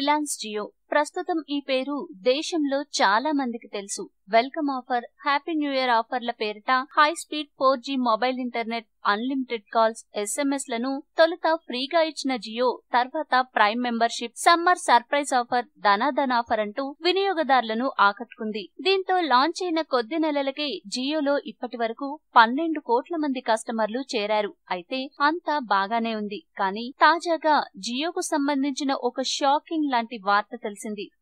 Reliance Jio. ప్రస్తుతం ఈ పేరు దేశంలో చాలా మందికి తెలుసు. Welcome offer, happy new year ఆఫర్ల పేరిట high speed 4G mobile internet, unlimited calls, SMS లను తొలుత ఫ్రీగా ఇచ్చిన జియో తర్వాత prime membership, summer surprise offer, ధనాధన్ ఆఫర్ అంటూ వినియోగదారులను ఆకట్టుకుంది. దీంతో లాంచ్ అయిన కొద్ది నెలలకే జియోలో ఇప్పటి వరకు 12 కోట్ల మంది కస్టమర్లు చేరారు. అయితే అంతా బాగానే ఉంది. కానీ తాజాగా జియోకు సంబంధించిన ఒక షాకింగ్ లాంటి వార్త తెలిసింది.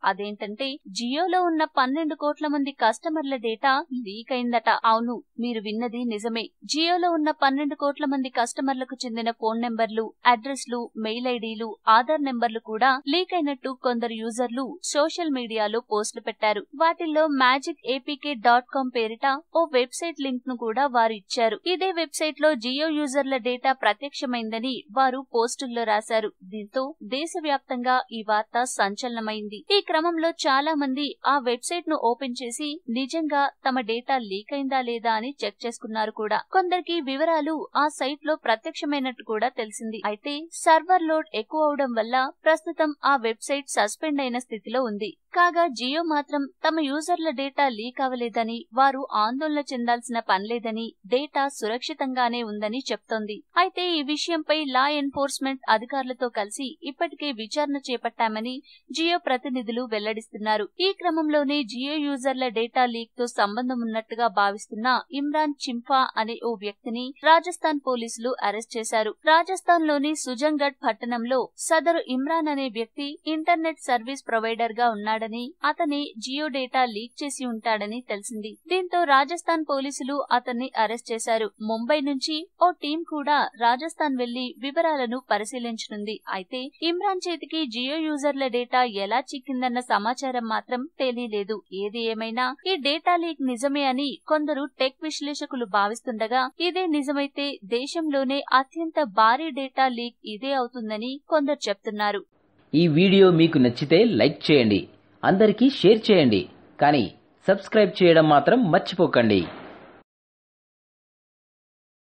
అదేంటంటే జియోలో ఉన్న 12 కోట్ల మంది కస్టమర్ల డేటా లీక్ అయిందట. అవును, మీరు విన్నది నిజమే. జియోలో ఉన్న 12 కోట్ల మంది కస్టమర్లకు చెందిన ఫోన్ నెంబర్లు, అడ్రస్లు, మెయిల్ ఐడీలు, ఆధార్ నెంబర్లు కూడా లీక్ అయినట్టు కొందరు యూజర్లు సోషల్ మీడియాలో పోస్టులు పెట్టారు. వాటిల్లో magicapk.com పేరిట ఓ వెబ్సైట్ లింక్ ను కూడా వారు ఇచ్చారు. ఇదే వెబ్సైట్ లో జియో యూజర్ల డేటా ప్రత్యక్షమైందని వారు పోస్టుల్లో రాశారు. దీంతో దేశవ్యాప్తంగా ఈ వార్త సంచలనమైంది. ఈ క్రమంలో చాలా మంది ఆ వెబ్సైట్ ను ఓపెన్ చేసి నిజంగా తమ డేటా లీక్ అయిందా లేదా అని చెక్ చేసుకున్నారు కూడా. కొందరికి వివరాలు ఆ సైట్ లో ప్రత్యక్షమైనట్టు కూడా తెలిసింది. అయితే సర్వర్ లోడ్ ఎక్కువ అవడం వల్ల ప్రస్తుతం ఆ వెబ్సైట్ సస్పెండ్ అయిన స్థితిలో ఉంది. కాగా జియో మాత్రం తమ యూజర్ల డేటా లీక్ అవ్వలేదని, వారు ఆందోళన చెందాల్సిన పనిలేదని, డేటా సురక్షితంగానే ఉందని చెప్తోంది. అయితే ఈ విషయంపై లా ఎన్ఫోర్స్మెంట్ అధికారులతో కలిసి ఇప్పటికే విచారణ చేపట్టామని జియో ప్రతినిధులు వెల్లడిస్తున్నారు. ఈ క్రమంలోనే జియో యూజర్ల డేటా లీక్ తో సంబంధం ఉన్నట్టుగా భావిస్తున్న ఇమ్రాన్ చింఫా అనే ఓ వ్యక్తిని రాజస్థాన్ పోలీసులు అరెస్ట్ చేశారు. రాజస్థాన్ లోని సుజంగఢ్ పట్టణంలో సదరు ఇమ్రాన్ అనే వ్యక్తి ఇంటర్నెట్ సర్వీస్ ప్రొవైడర్ గా ఉన్నాడని, అతనే జియో డేటా లీక్ చేసి ఉంటాడని తెలిసింది. దీంతో రాజస్థాన్ పోలీసులు అతన్ని అరెస్ట్ చేశారు. ముంబై నుంచి ఓ టీం కూడా రాజస్థాన్ వెళ్లి వివరాలను పరిశీలించనుంది. అయితే ఇమ్రాన్ చేతికి జియో యూజర్ల డేటా ఎలా చిక్కిందన్న సమాచారం మాత్రం తెలియలేదు. ఏది ఏమైనా ఈ డేటా లీక్ నిజమే అని కొందరు టెక్ విశ్లేషకులు భావిస్తుండగా, ఇదే నిజమైతే దేశంలోనే అత్యంత భారీ డేటా లీక్ ఇదే అవుతుందని కొందరు చెప్తున్నారు. ఈ వీడియో మీకు నచ్చితే లైక్ చేయండి, అందరికీ షేర్ చేయండి, కానీ సబ్స్క్రైబ్ చేయడం మాత్రం మర్చిపోకండి.